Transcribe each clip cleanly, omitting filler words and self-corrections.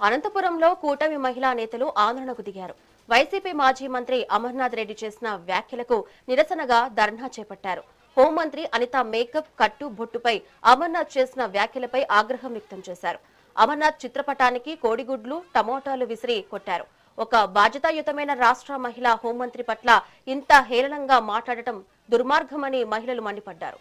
అనంతపురంలో కూటమి మహిళా నేతలు ఆందోళనకు దిగారు. వైసీపీ మాజీ మంత్రి అమర్నాథ్ రెడ్డి చేసిన వ్యాఖ్యలకు నిరసనగా ధర్నా చేపట్టారు. హోంమంత్రి అనిత మేకప్ కట్టు బొట్టుపై అమర్నాథ్ చేసిన వ్యాఖ్యలపై ఆగ్రహం వ్యక్తం చేశారు. అమర్నాథ్ చిత్రపటానికి కోడిగుడ్లు, టమోటాలు విసిరి కొట్టారు. ఒక బాధ్యతాయుతమైన రాష్ట్ర మహిళా హోంమంత్రి పట్ల ఇంత హేళనంగా మాట్లాడటం దుర్మార్గమని మహిళలు మండిపడ్డారు.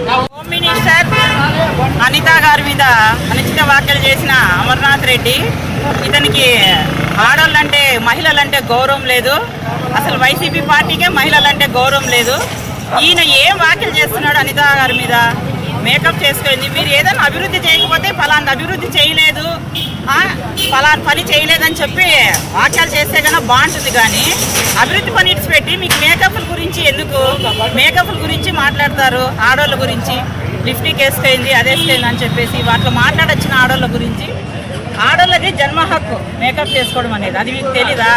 హోమ్ మినిస్టర్ అనిత గారి మీద అనుచిత వ్యాఖ్యలు చేసిన అమర్నాథ్ రెడ్డి, ఇతనికి ఆడవాళ్ళంటే మహిళలంటే గౌరవం లేదు. అసలు వైసీపీ పార్టీకే మహిళలంటే గౌరవం లేదు. ఈయన ఏం వ్యాఖ్యలు చేస్తున్నాడు అనిత గారి మీద? మేకప్ చేసుకుంది. మీరు ఏదైనా అభివృద్ధి చేయకపోతే ఫలానా అభివృద్ధి చేయలేదు, ఫలానా పని చేయలేదని చెప్పి వ్యాఖ్యలు చేస్తే కన్నా బాగుంటుంది. కానీ అభివృద్ధి పని ఇటు పెట్టి మీకు మేకప్ల గురించి ఎందుకు? మేకప్ల గురించి మాట్లాడతారు. ఆడవాళ్ళ గురించి లిప్స్టిక్ వేసుకుంది, అదేసుకుంది అని చెప్పేసి వాటిలో మాట్లాడొచ్చిన ఆడవాళ్ళ గురించి. ఆడవాళ్ళకి జన్మ హక్కు మేకప్ చేసుకోవడం అనేది. అది మీకు తెలీదా?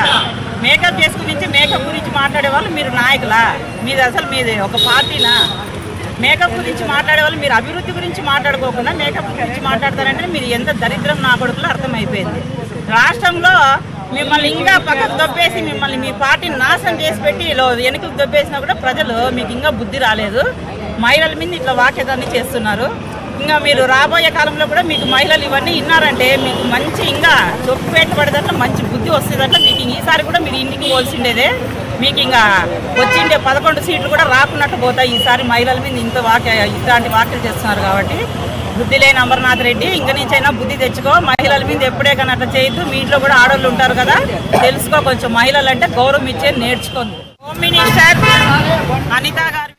మేకప్ చేసుకుని మేకప్ గురించి మాట్లాడే వాళ్ళు మీరు నాయకులా? మీది అసలు మీది ఒక పార్టీనా? మేకప్ గురించి మాట్లాడే వాళ్ళు మీరు అభివృద్ధి గురించి మాట్లాడుకోకుండా మేకప్ గురించి మాట్లాడతారంటే మీరు ఎంత దరిద్రం నా కొడుకులో అర్థమైపోయింది. రాష్ట్రంలో మిమ్మల్ని ఇంకా పక్కకు దొబ్బేసి మిమ్మల్ని మీ పార్టీని నాశనం చేసి పెట్టి వెనుకకు దొబ్బేసినా కూడా ప్రజలు మీకు ఇంకా బుద్ధి రాలేదు. మహిళల మీద ఇట్లా వాక్యదాన్ని చేస్తున్నారు. ఇంకా మీరు రాబోయే కాలంలో కూడా మీకు మహిళలు ఇవన్నీ విన్నారంటే మీకు మంచి ఇంకా చొప్పు పడేదట్లా మంచి బుద్ధి వస్తుందట్లా. మీకు ఈసారి కూడా మీరు ఇంటికి పోల్సిండేదే. మీకు ఇంకా వచ్చిండే 11 సీట్లు కూడా రాకున్నట్టు పోతాయి. ఈసారి మహిళల మీద ఇట్లాంటి వ్యాఖ్యలు చేస్తున్నారు కాబట్టి బుద్ధి లేని అమర్నాథ్ రెడ్డి, ఇంక నుంచైనా బుద్ధి తెచ్చుకో. మహిళల మీద ఎప్పుడే కానీ అట్లా చేయొద్దు. మీ ఇంట్లో కూడా ఆడవాళ్ళు ఉంటారు కదా, తెలుసుకో. కొంచెం మహిళలు అంటే గౌరవం ఇచ్చే నేర్చుకోండి. హోమ్ మినిస్టర్ అనిత గారు